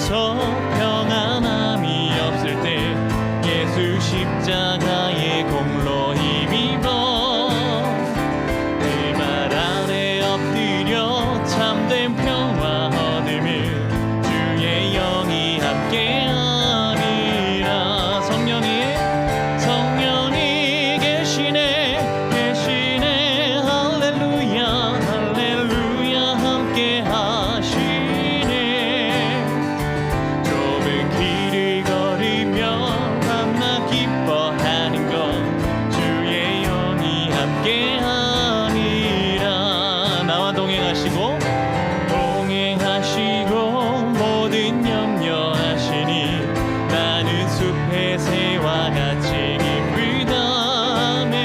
살면서 평안함이 없을 때 예수 십자가의 공로 힘입어 그 말 아래 엎드려 참된 평화 얻음을 주의 영이 함께하리라. 성령이 계시네 할렐루야 할렐루야 함께하시네. 좁은 길을 걸으며 밤낮 기뻐하는 것 주의 영이 함께하니라. 나와 동행하시고 모든 염려하시니 나는 숲의 새와 같이 기쁘다네.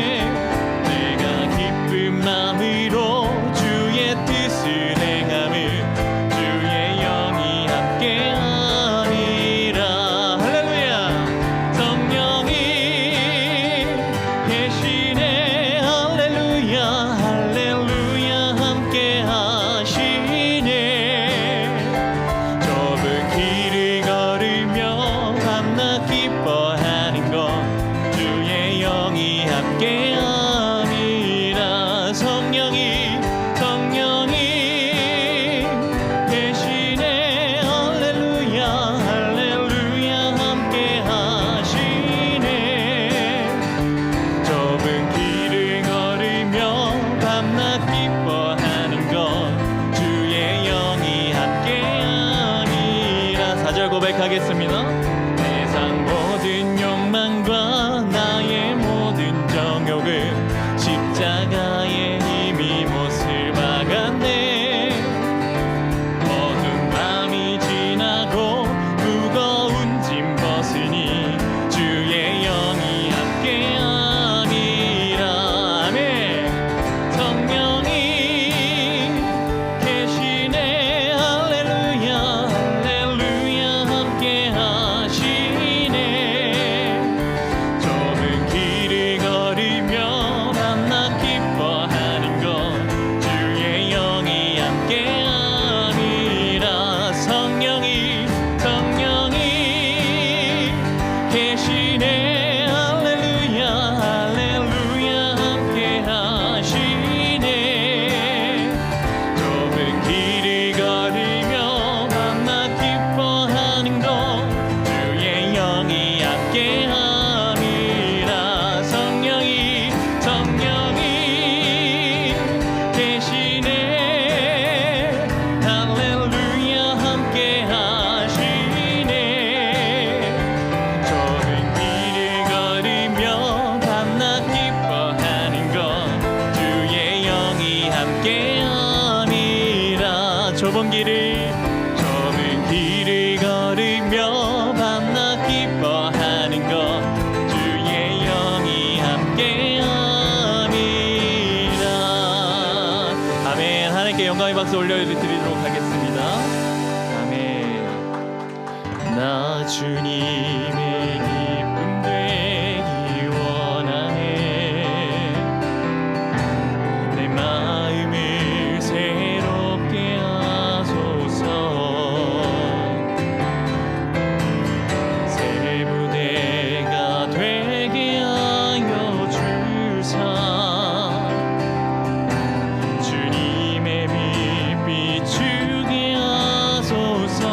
내가 기쁜 마음으로 주의 뜻을 행함을 주의 영이 함께하니라. 할렐루야. 성령이 계시네 할렐루야 할렐루야 함께하시네. 좁은 길을 걸으며 밤낮 기뻐하는 것 주의 영이 함께하니라. 성령이 계시네 할렐루야 할렐루야 함께하시네. 좁은 길을 걸으며 밤낮 기뻐하는 것 주의 영이 함께하니라. 4절 고백하겠습니다. 세상 모든 욕망과 나의 모든 정욕을 십자가에 이미 못을 박았네. 어두운 밤이 지나고 무거운 짐 벗으니 주의 영이 함께하니라. 아멘. 성령이 계시네 할렐루야 할렐루야 함께하시네. 좁은 길을 걸으며 밤낮 기뻐하는 것 주의 영이 함께하니라. 성령이 계시네 할렐루야 할렐루야 함께하시네. 좁은 길을 걸으며 밤낮 기뻐하는 것 주의 영이 함께하니라. 성령이 계시네 할렐루야 함께하시네. 좁은 길을 걸으며 밤낮 기뻐하는 것 주의 영이 함께하니라. 좁은 길을 걸으며 밤낮 기뻐하는 것 주의 영이 함께하니라. 아멘. 하나님께 영광의 박수 올려드리도록 하겠습니다. 아멘. 나 주님의 기쁨 되기 원하네. 내 마음을 새롭게 하소서. 새 부대가 되게 하여 주사. 주님의 빛 비추게 하소서.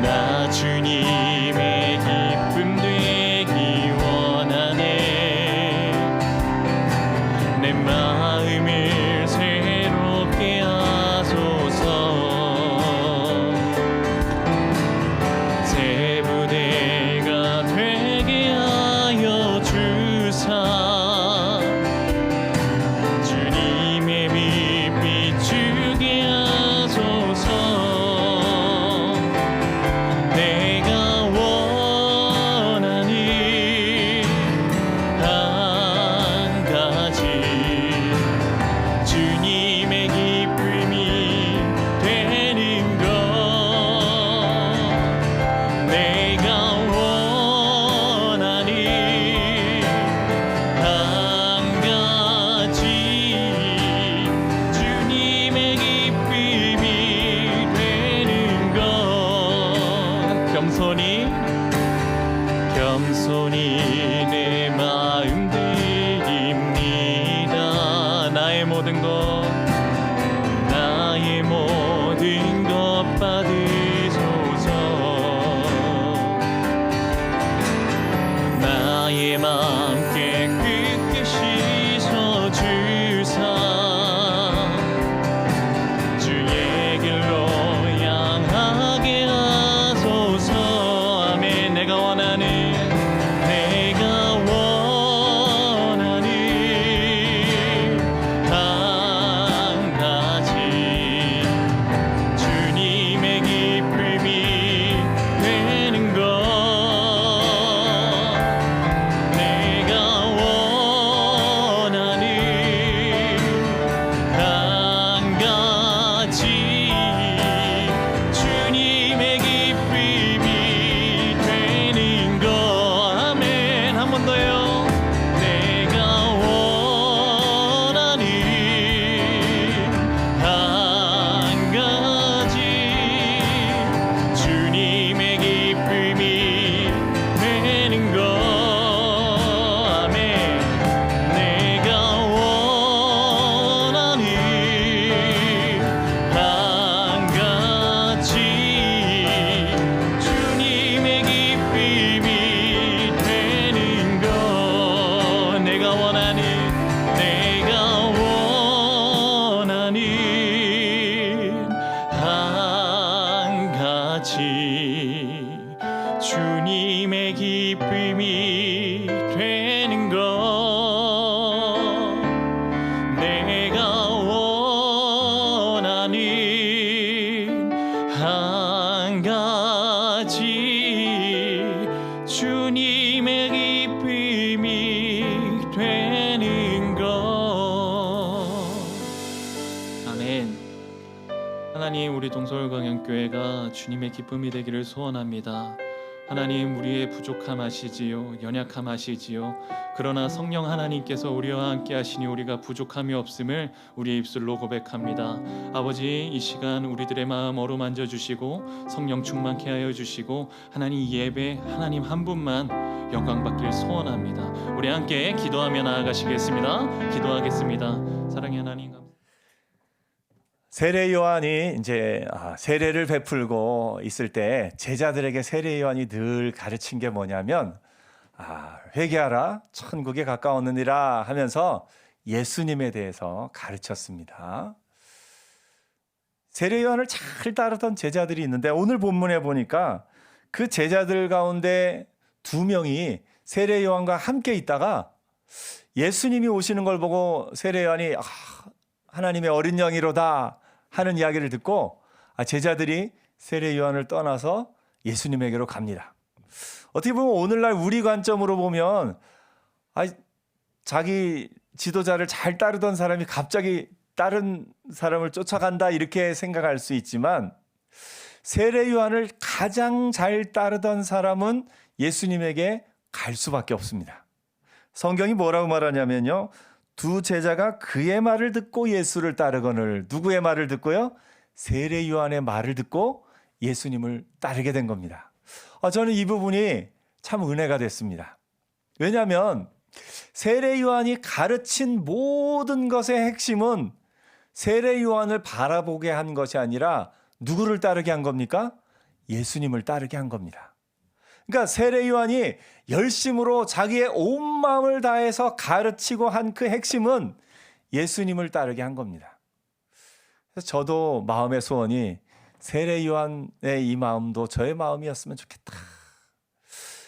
나 주님의 기쁨 되기 원하네. 내 마음을 새롭게 하소서. 새 부대가 되게 하여 주사. 주님의 빛 비추게 하소서. 내가 겸손히 내 마음 드립니다. 나의 모든 것 받으소서. 나의 마음 깨끗이 씻어주사 주의 길로 향하게 하소서. 아멘. 내가 원하는 한 가지 주님의 기쁨이 되는 것. 내가 원하는 한 가지 주님의 기쁨이 되는 것. 아멘. 한 번 더요. 내가 원하는 한 가지 주님의 기쁨이 되는 것. 아멘. 내가 원하는 한 가지 주님의 기쁨이 되는 것. 내가 원하는 한 가지 주님의 기쁨이 되는 것. 내가 원하는 한 가지 주님의 기쁨이 되는 것. 아멘. 하나님, 우리 동서울광양교회가 주님의 기쁨이 되기를 소원합니다. 하나님, 우리의 부족함 아시지요, 연약함 아시지요. 그러나 성령 하나님께서 우리와 함께 하시니 우리가 부족함이 없음을 우리의 입술로 고백합니다. 아버지, 이 시간 우리들의 마음 어루만져 주시고 성령 충만케 하여 주시고 하나님, 이 예배 하나님 한 분만 영광 받길 소원합니다. 우리 함께 기도하며 나아가시겠습니다. 기도하겠습니다. 사랑의 하나님, 감사합니다. 세례 요한이 이제 세례를 베풀고 있을 때 제자들에게 세례 요한이 늘 가르친 게 뭐냐면 회개하라, 천국에 가까웠느니라 하면서 예수님에 대해서 가르쳤습니다. 세례 요한을 잘 따르던 제자들이 있는데 오늘 본문에 보니까 그 제자들 가운데 2명이 세례 요한과 함께 있다가 예수님이 오시는 걸 보고 세례 요한이 하나님의 어린 양이로다 하는 이야기를 듣고 제자들이 세례 요한을 떠나서 예수님에게로 갑니다. 어떻게 보면 오늘날 우리 관점으로 보면 자기 지도자를 잘 따르던 사람이 갑자기 다른 사람을 쫓아간다 이렇게 생각할 수 있지만 세례 요한을 가장 잘 따르던 사람은 예수님에게 갈 수밖에 없습니다. 성경이 뭐라고 말하냐면요, 2 제자가 그의 말을 듣고 예수를 따르거늘. 누구의 말을 듣고요? 세례 요한의 말을 듣고 예수님을 따르게 된 겁니다. 저는 이 부분이 참 은혜가 됐습니다. 왜냐하면 세례 요한이 가르친 모든 것의 핵심은 세례 요한을 바라보게 한 것이 아니라 누구를 따르게 한 겁니까? 예수님을 따르게 한 겁니다. 그러니까 세례 요한이 열심으로 자기의 온 마음을 다해서 가르치고 한 그 핵심은 예수님을 따르게 한 겁니다. 그래서 저도 마음의 소원이 세례 요한의 이 마음도 저의 마음이었으면 좋겠다.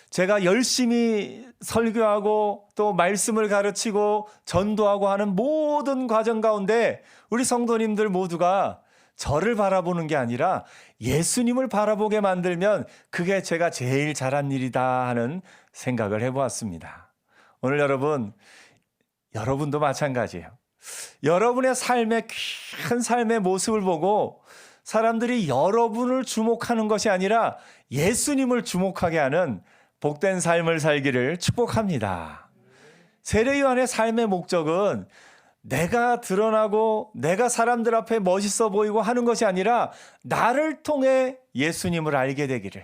제가 열심히 설교하고 또 말씀을 가르치고 전도하고 하는 모든 과정 가운데 우리 성도님들 모두가 저를 바라보는 게 아니라 예수님을 바라보게 만들면 그게 제가 제일 잘한 일이다 하는 생각을 해보았습니다. 오늘 여러분도 마찬가지예요. 여러분의 귀한 삶의 모습을 보고 사람들이 여러분을 주목하는 것이 아니라 예수님을 주목하게 하는 복된 삶을 살기를 축복합니다. 세례 요한의 삶의 목적은 내가 드러나고 내가 사람들 앞에 멋있어 보이고 하는 것이 아니라 나를 통해 예수님을 알게 되기를,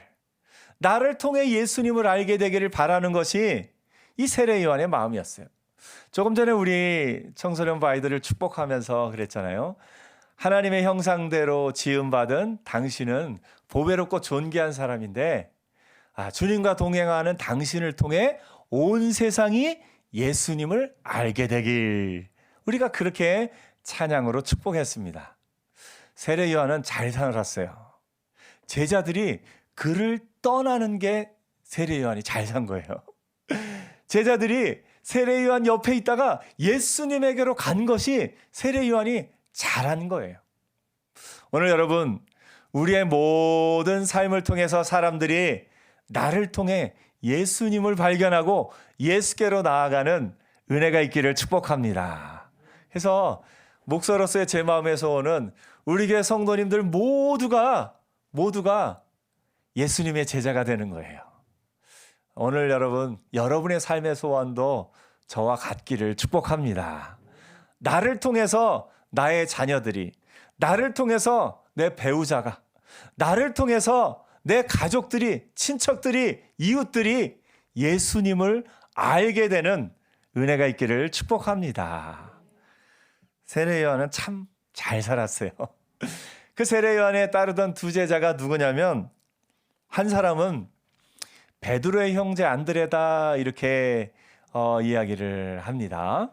나를 통해 예수님을 알게 되기를 바라는 것이 이 세례 요한의 마음이었어요. 조금 전에 우리 청소년 아이들을 축복하면서 그랬잖아요. 하나님의 형상대로 지음받은 당신은 보배롭고 존귀한 사람인데 주님과 동행하는 당신을 통해 온 세상이 예수님을 알게 되길, 우리가 그렇게 찬양으로 축복했습니다. 세례 요한은 잘 살았어요. 제자들이 그를 떠나는 게 세례 요한이 잘 산 거예요. 제자들이 세례 요한 옆에 있다가 예수님에게로 간 것이 세례 요한이 잘한 거예요. 오늘 여러분, 우리의 모든 삶을 통해서 사람들이 나를 통해 예수님을 발견하고 예수께로 나아가는 은혜가 있기를 축복합니다. 그래서 목사로서의 제 마음의 소원은 우리 교회 성도님들 모두가 예수님의 제자가 되는 거예요. 오늘 여러분, 여러분의 삶의 소원도 저와 같기를 축복합니다. 나를 통해서 나의 자녀들이, 나를 통해서 내 배우자가, 나를 통해서 내 가족들이, 친척들이, 이웃들이 예수님을 알게 되는 은혜가 있기를 축복합니다. 세례 요한은 참 잘 살았어요. 그 세례 요한에 따르던 두 제자가 누구냐면, 한 사람은 베드로의 형제 안드레다, 이렇게 이야기를 합니다.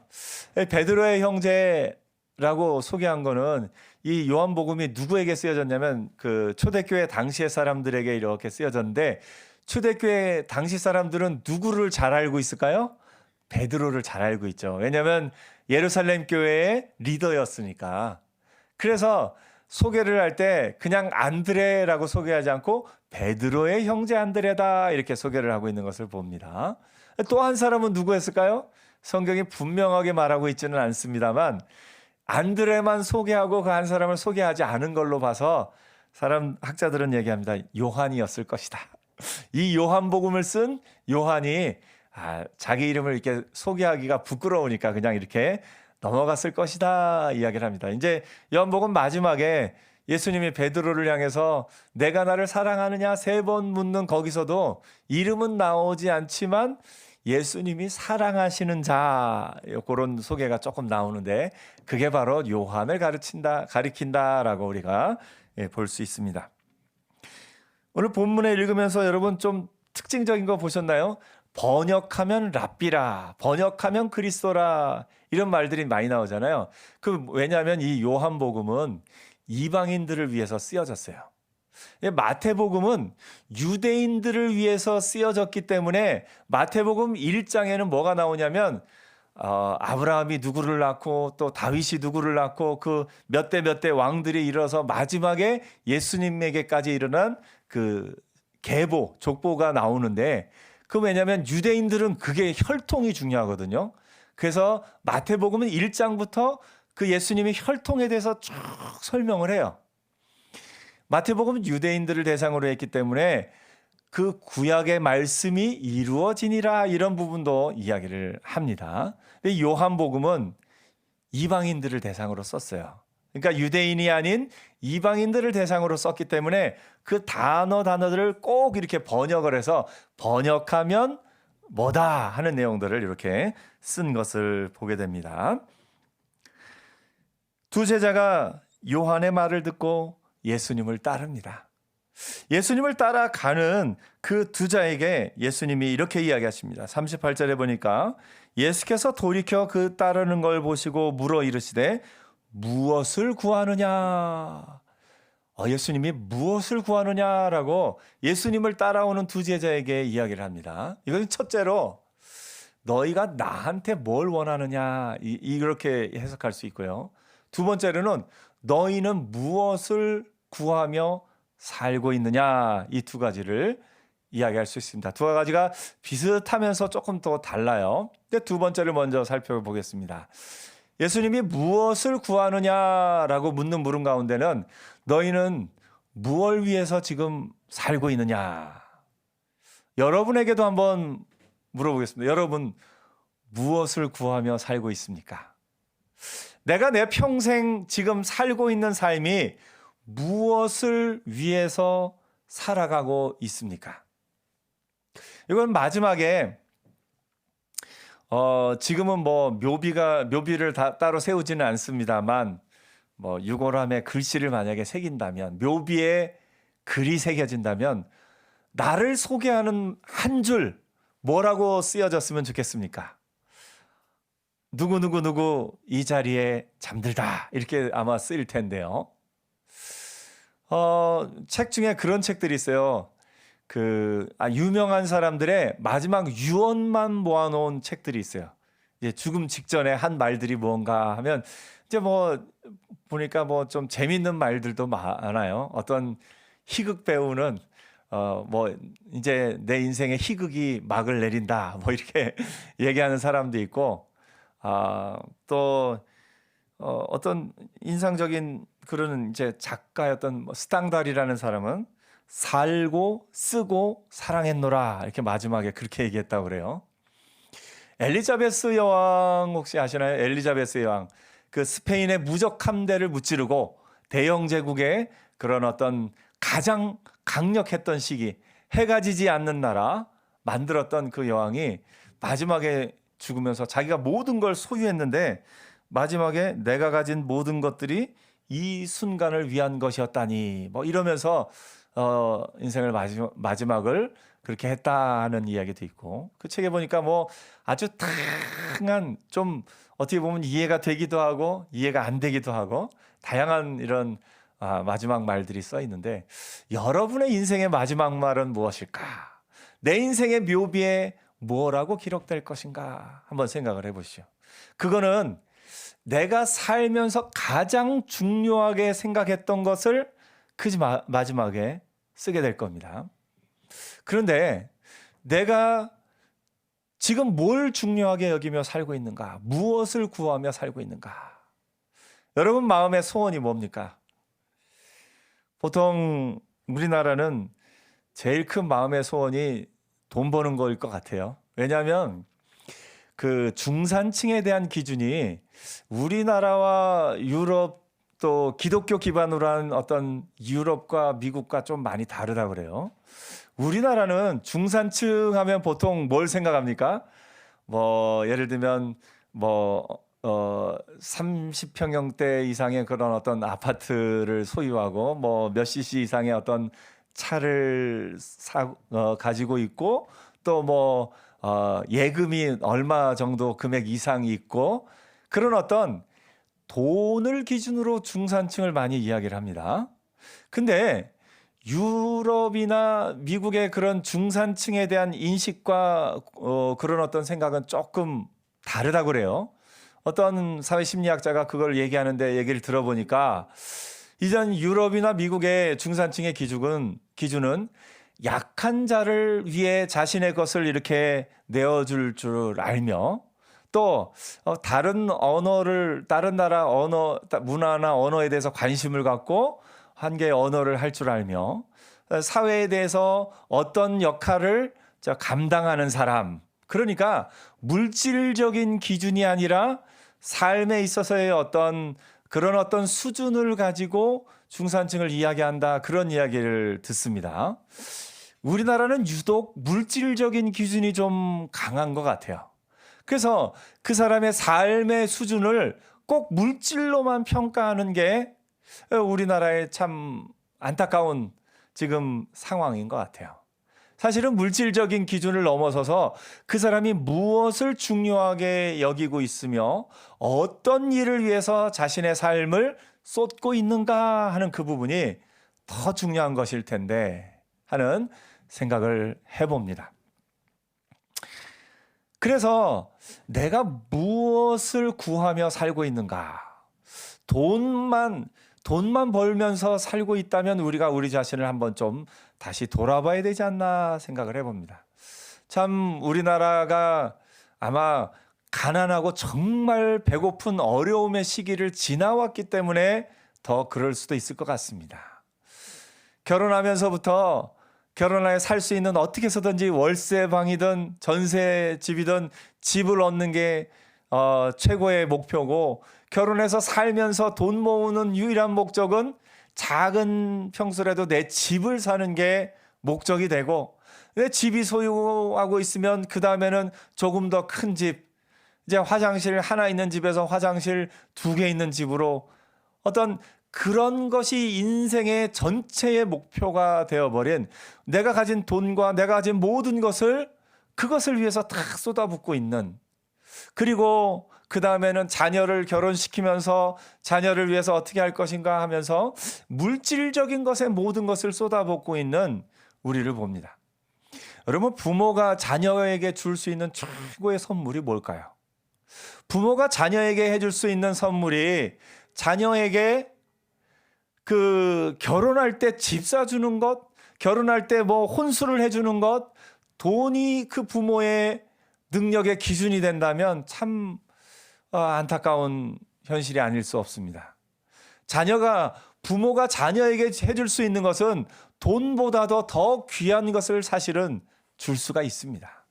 베드로의 형제라고 소개한 거는 이 요한복음이 누구에게 쓰여졌냐면 그 초대교회 당시의 사람들에게 이렇게 쓰여졌는데, 초대교회 당시 사람들은 누구를 잘 알고 있을까요? 베드로를 잘 알고 있죠. 왜냐하면 예루살렘 교회의 리더였으니까. 그래서 소개를 할 때 그냥 안드레라고 소개하지 않고 베드로의 형제 안드레다, 이렇게 소개를 하고 있는 것을 봅니다. 또 한 사람은 누구였을까요? 성경이 분명하게 말하고 있지는 않습니다만 안드레만 소개하고 그 한 사람을 소개하지 않은 걸로 봐서 사람 학자들은 얘기합니다. 요한이었을 것이다. 이 요한복음을 쓴 요한이 자기 이름을 이렇게 소개하기가 부끄러우니까 그냥 이렇게 넘어갔을 것이다, 이야기를 합니다. 이제 요한복음 마지막에 예수님이 베드로를 향해서 내가 나를 사랑하느냐 3번 묻는 거기서도 이름은 나오지 않지만 예수님이 사랑하시는 자, 그런 소개가 조금 나오는데 그게 바로 요한을 가리킨다라고 우리가 볼 수 있습니다. 오늘 본문에 읽으면서 여러분 좀 특징적인 거 보셨나요? 번역하면 랍비라, 번역하면 그리스도라, 이런 말들이 많이 나오잖아요. 왜냐하면 이 요한복음은 이방인들을 위해서 쓰여졌어요. 마태복음은 유대인들을 위해서 쓰여졌기 때문에 마태복음 1장에는 뭐가 나오냐면 아브라함이 누구를 낳고 또 다윗이 누구를 낳고 그 몇 대 왕들이 일어서 마지막에 예수님에게까지 일어난 그 계보, 족보가 나오는데, 왜냐하면 유대인들은 그게 혈통이 중요하거든요. 그래서 마태복음은 1장부터 그 예수님의 혈통에 대해서 쭉 설명을 해요. 마태복음은 유대인들을 대상으로 했기 때문에 그 구약의 말씀이 이루어지니라, 이런 부분도 이야기를 합니다. 근데 요한복음은 이방인들을 대상으로 썼어요. 그러니까 유대인이 아닌 이방인들을 대상으로 썼기 때문에 그 단어들을 꼭 이렇게 번역을 해서 번역하면 뭐다 하는 내용들을 이렇게 쓴 것을 보게 됩니다. 두 제자가 요한의 말을 듣고 예수님을 따릅니다. 예수님을 따라가는 그 두 자에게 예수님이 이렇게 이야기하십니다. 38절에 보니까 예수께서 돌이켜 그 따르는 걸 보시고 물어 이르시되 무엇을 구하느냐? 예수님이 무엇을 구하느냐라고 예수님을 따라오는 두 제자에게 이야기를 합니다. 이것은 첫째로 너희가 나한테 뭘 원하느냐, 이렇게 해석할 수 있고요. 두 번째로는 너희는 무엇을 구하며 살고 있느냐, 이 두 가지를 이야기할 수 있습니다. 두 가지가 비슷하면서 조금 더 달라요. 근데 두 번째를 먼저 살펴보겠습니다. 예수님이 무엇을 구하느냐라고 묻는 물음 가운데는 너희는 무엇을 위해서 지금 살고 있느냐. 여러분에게도 한번 물어보겠습니다. 여러분 무엇을 구하며 살고 있습니까? 내가 내 평생 지금 살고 있는 삶이 무엇을 위해서 살아가고 있습니까? 이건 마지막에 지금은 뭐 묘비를 따로 세우지는 않습니다만 뭐 유골함에 글씨를 만약에 새긴다면, 묘비에 글이 새겨진다면 나를 소개하는 한 줄 뭐라고 쓰여졌으면 좋겠습니까? 누구 이 자리에 잠들다, 이렇게 아마 쓰일 텐데요. 책 중에 그런 책들이 있어요. 유명한 사람들의 마지막 유언만 모아놓은 책들이 있어요. 이제 죽음 직전에 한 말들이 뭔가 하면, 이제 뭐 보니까 뭐 좀 재밌는 말들도 많아요. 어떤 희극 배우는 뭐 이제 내 인생의 희극이 막을 내린다, 뭐 이렇게 얘기하는 사람도 있고, 또 어떤 인상적인 그런 이제 작가였던 스탕달이라는 사람은 살고 쓰고 사랑했노라, 이렇게 마지막에 그렇게 얘기했다고 그래요. 엘리자베스 여왕 혹시 아시나요? 엘리자베스 여왕, 그 스페인의 무적 함대를 무찌르고 대영 제국의 그런 어떤 가장 강력했던 시기, 해가 지지 않는 나라 만들었던 그 여왕이 마지막에 죽으면서 자기가 모든 걸 소유했는데 마지막에 내가 가진 모든 것들이 이 순간을 위한 것이었다니, 뭐 이러면서 인생을 마지막을 그렇게 했다는 이야기도 있고, 그 책에 보니까 뭐 아주 다양한, 좀 어떻게 보면 이해가 되기도 하고 이해가 안 되기도 하고 다양한 이런 마지막 말들이 써 있는데, 여러분의 인생의 마지막 말은 무엇일까? 내 인생의 묘비에 뭐라고 기록될 것인가? 한번 생각을 해보시죠. 그거는 내가 살면서 가장 중요하게 생각했던 것을 마지막에 쓰게 될 겁니다. 그런데 내가 지금 뭘 중요하게 여기며 살고 있는가? 무엇을 구하며 살고 있는가? 여러분 마음의 소원이 뭡니까? 보통 우리나라는 제일 큰 마음의 소원이 돈 버는 거일 것 같아요. 왜냐하면 그 중산층에 대한 기준이 우리나라와 유럽, 또 기독교 기반으로 한 어떤 유럽과 미국과 좀 많이 다르다 그래요. 우리나라는 중산층 하면 보통 뭘 생각합니까? 뭐 예를 들면 30평형대 이상의 그런 어떤 아파트를 소유하고 뭐 몇 cc 이상의 어떤 차를 가지고 있고, 또 뭐 예금이 얼마 정도 금액 이상이 있고, 그런 어떤 돈을 기준으로 중산층을 많이 이야기를 합니다. 근데 유럽이나 미국의 그런 중산층에 대한 인식과 그런 어떤 생각은 조금 다르다고 그래요. 어떤 사회심리학자가 그걸 얘기를 들어보니까, 이전 유럽이나 미국의 중산층의 기준은 약한 자를 위해 자신의 것을 이렇게 내어줄 줄 알며, 또 다른 나라 언어, 문화나 언어에 대해서 관심을 갖고 한 개의 언어를 할 줄 알며, 사회에 대해서 어떤 역할을 감당하는 사람, 그러니까 물질적인 기준이 아니라 삶에 있어서의 어떤 수준을 가지고 중산층을 이야기한다, 그런 이야기를 듣습니다. 우리나라는 유독 물질적인 기준이 좀 강한 것 같아요. 그래서 그 사람의 삶의 수준을 꼭 물질로만 평가하는 게 우리나라의 참 안타까운 지금 상황인 것 같아요. 사실은 물질적인 기준을 넘어서서 그 사람이 무엇을 중요하게 여기고 있으며 어떤 일을 위해서 자신의 삶을 쏟고 있는가 하는 그 부분이 더 중요한 것일 텐데 하는 생각을 해봅니다. 그래서 내가 무엇을 구하며 살고 있는가? 돈만 벌면서 살고 있다면 우리가 우리 자신을 한번 좀 다시 돌아봐야 되지 않나 생각을 해봅니다. 참 우리나라가 아마 가난하고 정말 배고픈 어려움의 시기를 지나왔기 때문에 더 그럴 수도 있을 것 같습니다. 결혼하면서부터 결혼하여 살 수 있는, 어떻게 해서든지 월세방이든 전세집이든 집을 얻는 게 최고의 목표고, 결혼해서 살면서 돈 모으는 유일한 목적은 작은 평수라도 내 집을 사는 게 목적이 되고, 내 집이 소유하고 있으면 그 다음에는 조금 더 큰 집, 이제 화장실 하나 있는 집에서 화장실 2개 있는 집으로 어떤 그런 것이 인생의 전체의 목표가 되어버린, 내가 가진 돈과 내가 가진 모든 것을 그것을 위해서 다 쏟아붓고 있는, 그리고 그 다음에는 자녀를 결혼시키면서 자녀를 위해서 어떻게 할 것인가 하면서 물질적인 것에 모든 것을 쏟아붓고 있는 우리를 봅니다. 여러분, 부모가 자녀에게 줄 수 있는 최고의 선물이 뭘까요? 부모가 자녀에게 해줄 수 있는 선물이 자녀에게 그 결혼할 때 집 사주는 것, 결혼할 때 뭐 혼수를 해주는 것, 돈이 그 부모의 능력의 기준이 된다면 참 안타까운 현실이 아닐 수 없습니다. 부모가 자녀에게 해줄 수 있는 것은 돈보다도 더 귀한 것을 사실은 줄 수가 있습니다.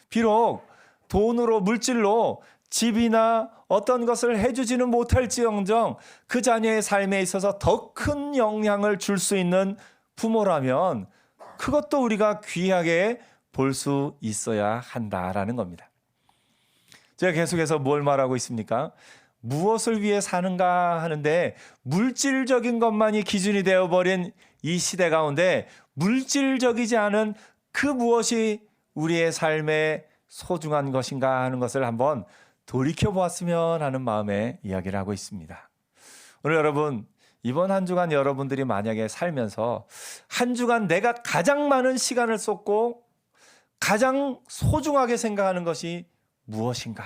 비록 돈으로, 물질로 집이나 어떤 것을 해주지는 못할지언정 그 자녀의 삶에 있어서 더 큰 영향을 줄 수 있는 부모라면 그것도 우리가 귀하게 볼 수 있어야 한다라는 겁니다. 제가 계속해서 뭘 말하고 있습니까? 무엇을 위해 사는가 하는데, 물질적인 것만이 기준이 되어버린 이 시대 가운데 물질적이지 않은 그 무엇이 우리의 삶에 소중한 것인가 하는 것을 한번 돌이켜보았으면 하는 마음에 이야기를 하고 있습니다. 오늘 여러분, 이번 한 주간 여러분들이 만약에 살면서 한 주간 내가 가장 많은 시간을 쏟고 가장 소중하게 생각하는 것이 무엇인가?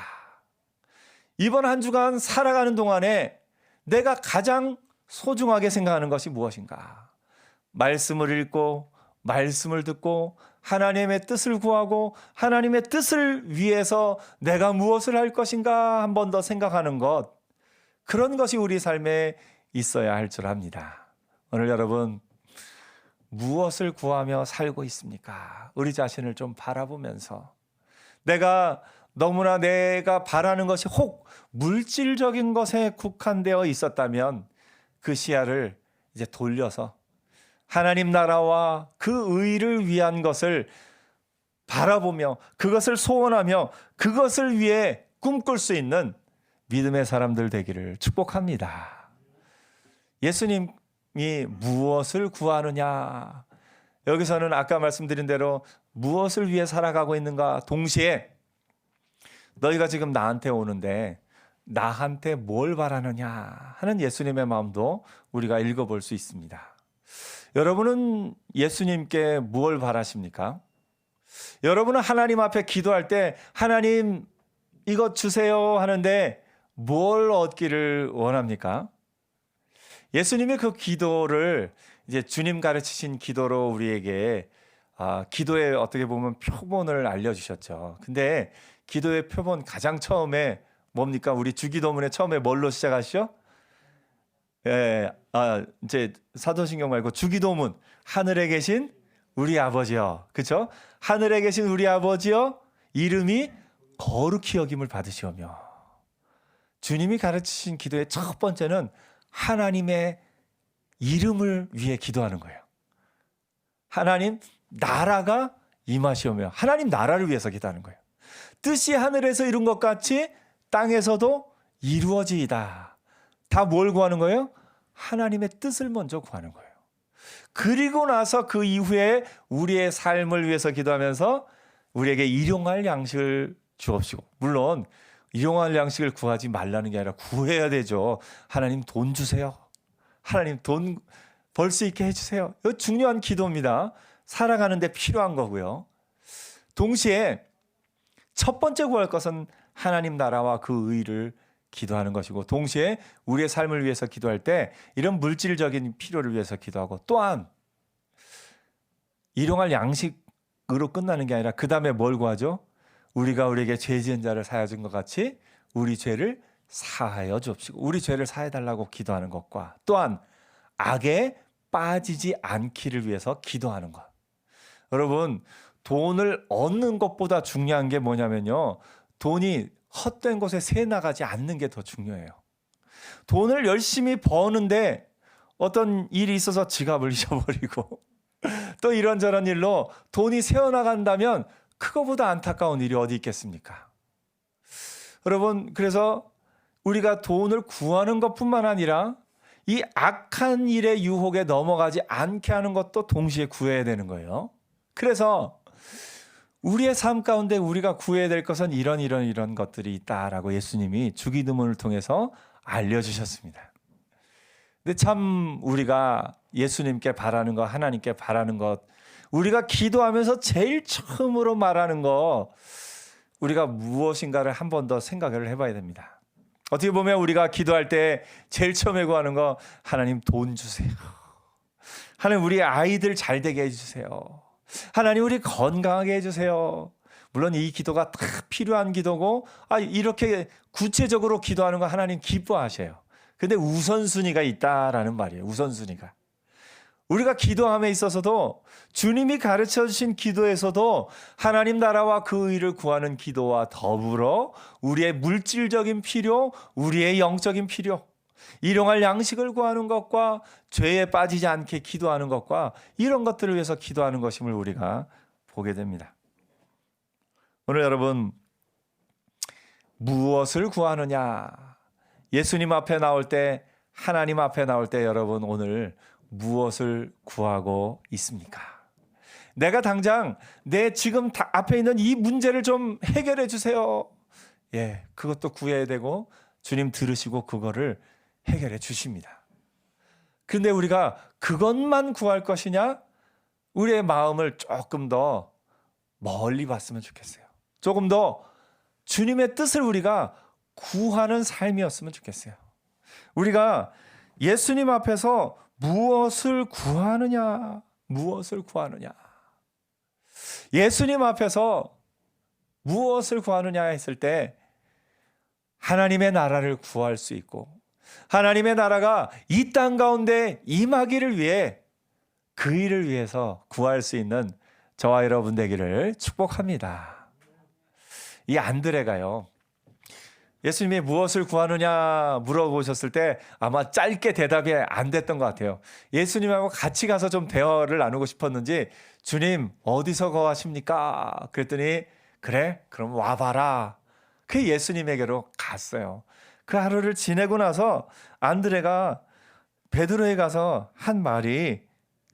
이번 한 주간 살아가는 동안에 내가 가장 소중하게 생각하는 것이 무엇인가? 말씀을 읽고 말씀을 듣고 하나님의 뜻을 구하고 하나님의 뜻을 위해서 내가 무엇을 할 것인가 한 번 더 생각하는 것, 그런 것이 우리 삶에 있어야 할 줄 압니다. 오늘 여러분, 무엇을 구하며 살고 있습니까? 우리 자신을 좀 바라보면서, 너무나 내가 바라는 것이 혹 물질적인 것에 국한되어 있었다면 그 시야를 이제 돌려서 하나님 나라와 그 의를 위한 것을 바라보며 그것을 소원하며 그것을 위해 꿈꿀 수 있는 믿음의 사람들 되기를 축복합니다. 예수님이 무엇을 구하느냐? 여기서는 아까 말씀드린 대로 무엇을 위해 살아가고 있는가? 동시에 너희가 지금 나한테 오는데 나한테 뭘 바라느냐 하는 예수님의 마음도 우리가 읽어볼 수 있습니다. 여러분은 예수님께 무엇을 바라십니까? 여러분은 하나님 앞에 기도할 때 하나님 이것 주세요 하는데 뭘 얻기를 원합니까? 예수님의 그 기도를 이제 주님 가르치신 기도로 우리에게 기도의 어떻게 보면 표본을 알려주셨죠. 근데 기도의 표본 가장 처음에 뭡니까? 우리 주기도문에 처음에 뭘로 시작하시죠? 이제 사도신경 말고 주기도문, 하늘에 계신 우리 아버지여, 그렇죠? 하늘에 계신 우리 아버지여, 이름이 거룩히 여김을 받으시오며. 주님이 가르치신 기도의 첫 번째는 하나님의 이름을 위해 기도하는 거예요. 하나님 나라가 임하시오며, 하나님 나라를 위해서 기도하는 거예요. 뜻이 하늘에서 이룬 것 같이 땅에서도 이루어지이다. 다 뭘 구하는 거예요? 하나님의 뜻을 먼저 구하는 거예요. 그리고 나서 그 이후에 우리의 삶을 위해서 기도하면서 우리에게 일용할 양식을 주옵시고, 물론 일용할 양식을 구하지 말라는 게 아니라 구해야 되죠. 하나님 돈 주세요. 하나님 돈 벌 수 있게 해주세요. 이거 중요한 기도입니다. 살아가는 데 필요한 거고요. 동시에 첫 번째 구할 것은 하나님 나라와 그 의를 기도하는 것이고, 동시에 우리의 삶을 위해서 기도할 때 이런 물질적인 필요를 위해서 기도하고, 또한 일용할 양식으로 끝나는 게 아니라 그 다음에 뭘 구하죠? 우리가 우리에게 죄 지은 자를 사하여 준 것 같이 우리 죄를 사하여 주옵시고, 우리 죄를 사해 달라고 기도하는 것과, 또한 악에 빠지지 않기를 위해서 기도하는 것. 여러분, 돈을 얻는 것보다 중요한 게 뭐냐면요, 돈이 헛된 곳에 새 나가지 않는 게 더 중요해요. 돈을 열심히 버는데 어떤 일이 있어서 지갑을 잊어버리고 또 이런저런 일로 돈이 새어나간다면 그거보다 안타까운 일이 어디 있겠습니까? 여러분, 그래서 우리가 돈을 구하는 것뿐만 아니라 이 악한 일의 유혹에 넘어가지 않게 하는 것도 동시에 구해야 되는 거예요. 그래서 우리의 삶 가운데 우리가 구해야 될 것은 이런 것들이 있다라고 예수님이 주기도문을 통해서 알려주셨습니다. 근데 참 우리가 예수님께 바라는 것, 하나님께 바라는 것, 우리가 기도하면서 제일 처음으로 말하는 거, 우리가 무엇인가를 한 번 더 생각을 해봐야 됩니다. 어떻게 보면 우리가 기도할 때 제일 처음에 구하는 거, 하나님 돈 주세요. 하나님 우리 아이들 잘 되게 해주세요. 하나님 우리 건강하게 해주세요. 물론 이 기도가 다 필요한 기도고, 이렇게 구체적으로 기도하는 거 하나님 기뻐하셔요. 근데 우선순위가 있다라는 말이에요. 우선순위가. 우리가 기도함에 있어서도 주님이 가르쳐 주신 기도에서도 하나님 나라와 그 의를 구하는 기도와 더불어 우리의 물질적인 필요, 우리의 영적인 필요, 일용할 양식을 구하는 것과 죄에 빠지지 않게 기도하는 것과 이런 것들을 위해서 기도하는 것임을 우리가 보게 됩니다. 오늘 여러분, 무엇을 구하느냐? 예수님 앞에 나올 때, 하나님 앞에 나올 때 여러분 오늘 무엇을 구하고 있습니까? 내가 당장 내 지금 앞에 있는 이 문제를 좀 해결해 주세요. 예, 그것도 구해야 되고 주님 들으시고 그거를 해결해 주십니다. 그런데 우리가 그것만 구할 것이냐? 우리의 마음을 조금 더 멀리 봤으면 좋겠어요. 조금 더 주님의 뜻을 우리가 구하는 삶이었으면 좋겠어요. 우리가 예수님 앞에서 무엇을 구하느냐? 무엇을 구하느냐? 예수님 앞에서 무엇을 구하느냐 했을 때 하나님의 나라를 구할 수 있고 하나님의 나라가 이 땅 가운데 임하기를 위해 그 일을 위해서 구할 수 있는 저와 여러분 되기를 축복합니다. 이 안드레가요, 예수님이 무엇을 구하느냐 물어보셨을 때 아마 짧게 대답이 안 됐던 것 같아요. 예수님하고 같이 가서 좀 대화를 나누고 싶었는지, 주님 어디서 거하십니까? 그랬더니 그래? 그럼 와봐라. 그 예수님에게로 갔어요. 그 하루를 지내고 나서 안드레가 베드로에 가서 한 말이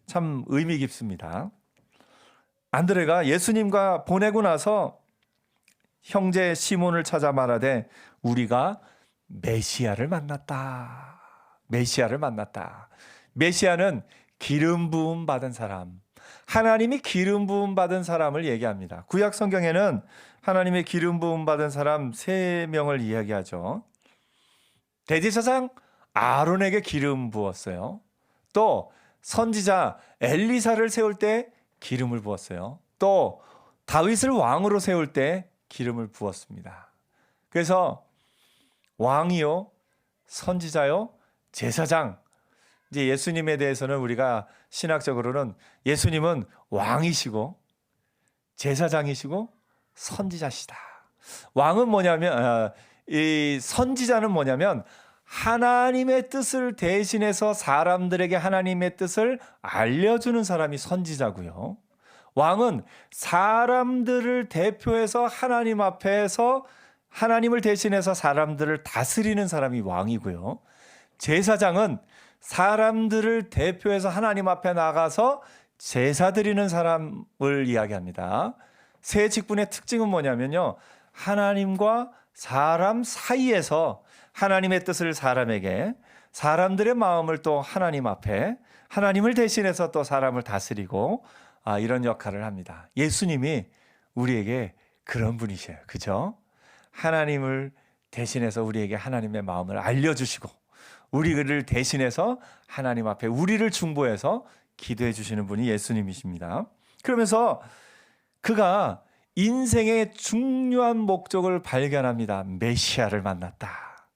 참 의미 깊습니다. 안드레가 예수님과 보내고 나서 형제 시몬을 찾아 말하되 우리가 메시아를 만났다. 메시아를 만났다. 메시아는 기름 부음 받은 사람, 하나님이 기름 부음 받은 사람을 얘기합니다. 구약 성경에는 하나님의 기름 부음 받은 사람 3명을 이야기하죠. 대제사장 아론에게 기름 부었어요. 또 선지자 엘리사를 세울 때 기름을 부었어요. 또 다윗을 왕으로 세울 때 기름을 부었습니다. 그래서 왕이요, 선지자요, 제사장. 이제 예수님에 대해서는 우리가 신학적으로는 예수님은 왕이시고 제사장이시고 선지자시다. 왕은 뭐냐면, 이 선지자는 뭐냐면 하나님의 뜻을 대신해서 사람들에게 하나님의 뜻을 알려주는 사람이 선지자고요. 왕은 사람들을 대표해서 하나님 앞에서 하나님을 대신해서 사람들을 다스리는 사람이 왕이고요. 제사장은 사람들을 대표해서 하나님 앞에 나가서 제사 드리는 사람을 이야기합니다. 세 직분의 특징은 뭐냐면요, 하나님과 사람 사이에서 하나님의 뜻을 사람에게, 사람들의 마음을 또 하나님 앞에, 하나님을 대신해서 또 사람을 다스리고 이런 역할을 합니다. 예수님이 우리에게 그런 분이셔요. 그죠? 하나님을 대신해서 우리에게 하나님의 마음을 알려주시고 우리를 대신해서 하나님 앞에 우리를 중보해서 기도해 주시는 분이 예수님이십니다. 그러면서 그가 인생의 중요한 목적을 발견합니다. 메시아를 만났다.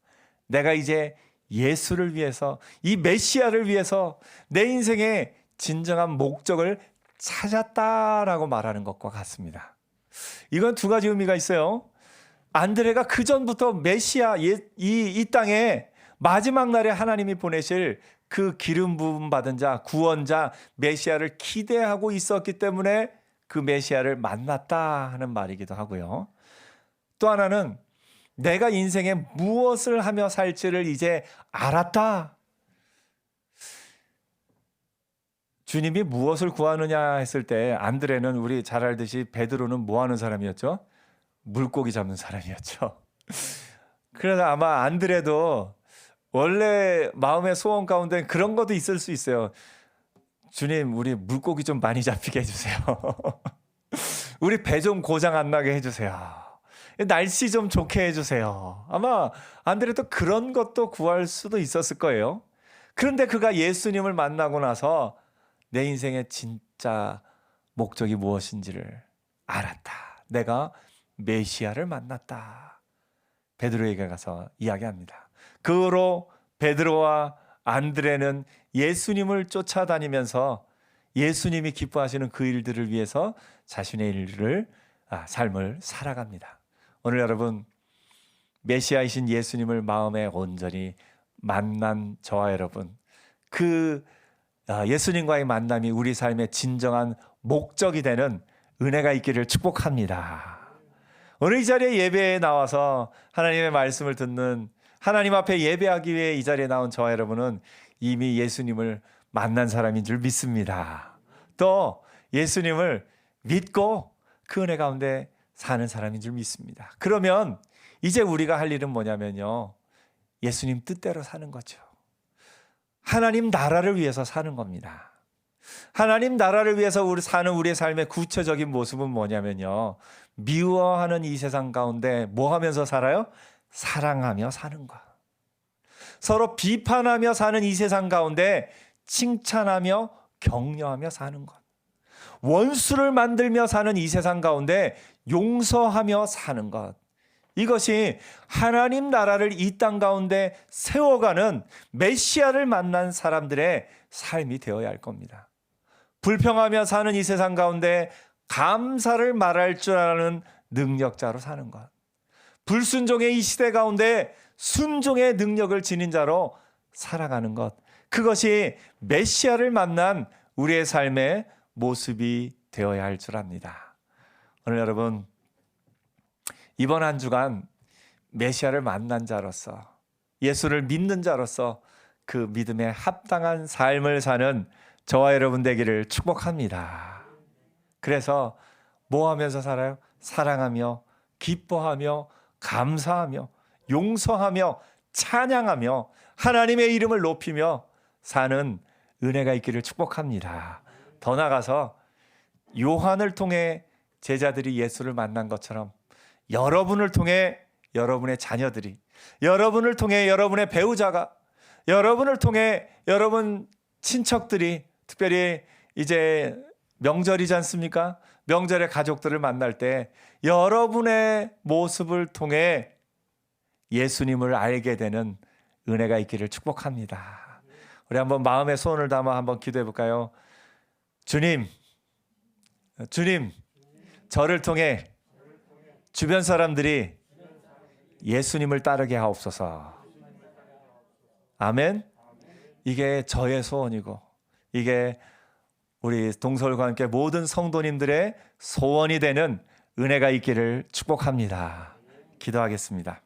내가 이제 예수를 위해서, 이 메시아를 위해서 내 인생의 진정한 목적을 찾았다라고 말하는 것과 같습니다. 이건 두 가지 의미가 있어요. 안드레가 그 전부터 메시아, 이 땅에 마지막 날에 하나님이 보내실 그 기름 부음 받은 자, 구원자, 메시아를 기대하고 있었기 때문에 그 메시아를 만났다 하는 말이기도 하고요. 또 하나는 내가 인생에 무엇을 하며 살지를 이제 알았다. 주님이 무엇을 구하느냐 했을 때 안드레는 우리 잘 알듯이 베드로는 뭐 하는 사람이었죠? 물고기 잡는 사람이었죠. 그래서 아마 안드레도 원래 마음의 소원 가운데 그런 것도 있을 수 있어요. 주님, 우리 물고기 좀 많이 잡히게 해주세요. 우리 배 좀 고장 안 나게 해주세요. 날씨 좀 좋게 해주세요. 아마 안드레도 그런 것도 구할 수도 있었을 거예요. 그런데 그가 예수님을 만나고 나서 내 인생의 진짜 목적이 무엇인지를 알았다. 내가 메시아를 만났다. 베드로에게 가서 이야기합니다. 그 후로 베드로와 안드레는 예수님을 쫓아다니면서 예수님이 기뻐하시는 그 일들을 위해서 자신의 삶을 살아갑니다. 오늘 여러분, 메시아이신 예수님을 마음에 온전히 만난 저와 여러분, 그 예수님과의 만남이 우리 삶의 진정한 목적이 되는 은혜가 있기를 축복합니다. 오늘 이 자리에 예배에 나와서 하나님의 말씀을 듣는, 하나님 앞에 예배하기 위해 이 자리에 나온 저와 여러분은 이미 예수님을 만난 사람인 줄 믿습니다. 또 예수님을 믿고 그 은혜 가운데 사는 사람인 줄 믿습니다. 그러면 이제 우리가 할 일은 뭐냐면요, 예수님 뜻대로 사는 거죠. 하나님 나라를 위해서 사는 겁니다. 하나님 나라를 위해서 사는 우리의 삶의 구체적인 모습은 뭐냐면요, 미워하는 이 세상 가운데 뭐 하면서 살아요? 사랑하며 사는 것. 서로 비판하며 사는 이 세상 가운데 칭찬하며 격려하며 사는 것. 원수를 만들며 사는 이 세상 가운데 용서하며 사는 것. 이것이 하나님 나라를 이 땅 가운데 세워가는 메시아를 만난 사람들의 삶이 되어야 할 겁니다. 불평하며 사는 이 세상 가운데 감사를 말할 줄 아는 능력자로 사는 것. 불순종의 이 시대 가운데 순종의 능력을 지닌 자로 살아가는 것. 그것이 메시아를 만난 우리의 삶의 모습이 되어야 할 줄 압니다. 오늘 여러분, 이번 한 주간 메시아를 만난 자로서, 예수를 믿는 자로서 그 믿음에 합당한 삶을 사는 저와 여러분 되기를 축복합니다. 그래서 뭐 하면서 살아요? 사랑하며 기뻐하며 감사하며 용서하며 찬양하며 하나님의 이름을 높이며 사는 은혜가 있기를 축복합니다. 더 나아가서 요한을 통해 제자들이 예수를 만난 것처럼 여러분을 통해 여러분의 자녀들이, 여러분을 통해 여러분의 배우자가, 여러분을 통해 여러분 친척들이, 특별히 이제 명절이지 않습니까? 명절에 가족들을 만날 때 여러분의 모습을 통해 예수님을 알게 되는 은혜가 있기를 축복합니다. 우리 한번 마음의 소원을 담아 한번 기도해 볼까요? 주님, 저를 통해 주변 사람들이 예수님을 따르게 하옵소서. 아멘. 이게 저의 소원이고, 이게 우리 동서울과 함께 모든 성도님들의 소원이 되는 은혜가 있기를 축복합니다. 기도하겠습니다.